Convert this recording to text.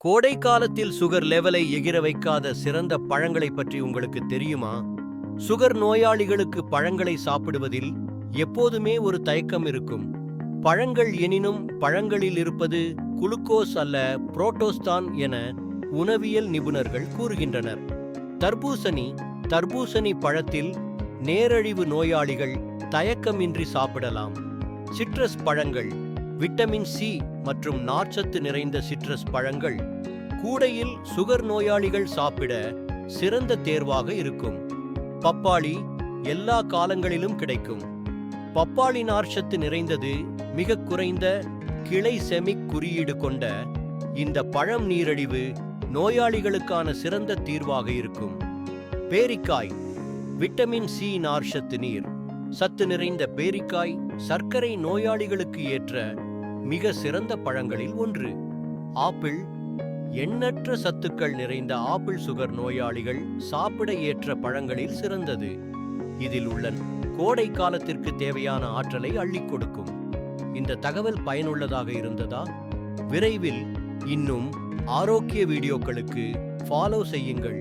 கோடை காலத்தில் சுகர் லெவலை எகிற வைக்காத சிறந்த பழங்களை பற்றி உங்களுக்கு தெரியுமா? சுகர் நோயாளிகளுக்கு பழங்களை சாப்பிடுவதில் எப்போதுமே ஒரு தயக்கம் இருக்கும். பழங்கள் எனினும் பழங்களில் இருப்பது குளுக்கோஸ் அல்ல புரோட்டோஸ் தான் என உணவியல் நிபுணர்கள் கூறுகின்றனர். தர்பூசணி பழத்தில் நேரழிவு நோயாளிகள் தயக்கமின்றி சாப்பிடலாம். சிட்ரஸ் பழங்கள் விட்டமின் சி மற்றும் நார்ச்சத்து நிறைந்த சிட்ரஸ் பழங்கள் கூடையில் சுகர் நோயாளிகள் சாப்பிட சிறந்த தேர்வாக இருக்கும். பப்பாளி எல்லா காலங்களிலும் கிடைக்கும். பப்பாளி நார்ச்சத்து நிறைந்தது, மிக குறைந்த கிளைசெமிக் குறியீடு கொண்ட இந்த பழம் நீரிழிவு நோயாளிகளுக்கான சிறந்த தீர்வாக இருக்கும். பேரிக்காய் விட்டமின் சி நார்ச்சத்து நீர் சத்து நிறைந்த பேரிக்காய் சர்க்கரை நோயாளிகளுக்கு ஏற்ற மிக சிறந்த பழங்களில் ஒன்று. ஆப்பிள் எண்ணற்ற சத்துக்கள் நிறைந்த ஆப்பிள் சுகர் நோயாளிகள் சாப்பிட ஏற்ற பழங்களில் சிறந்தது. இதில் உள்ள கோடை காலத்திற்கு தேவையான ஆற்றலை அள்ளிக் கொடுக்கும். இந்த தகவல் பயனுள்ளதாக இருந்ததா? விரைவில் இன்னும் ஆரோக்கிய வீடியோக்களுக்கு ஃபாலோ செய்யுங்கள்.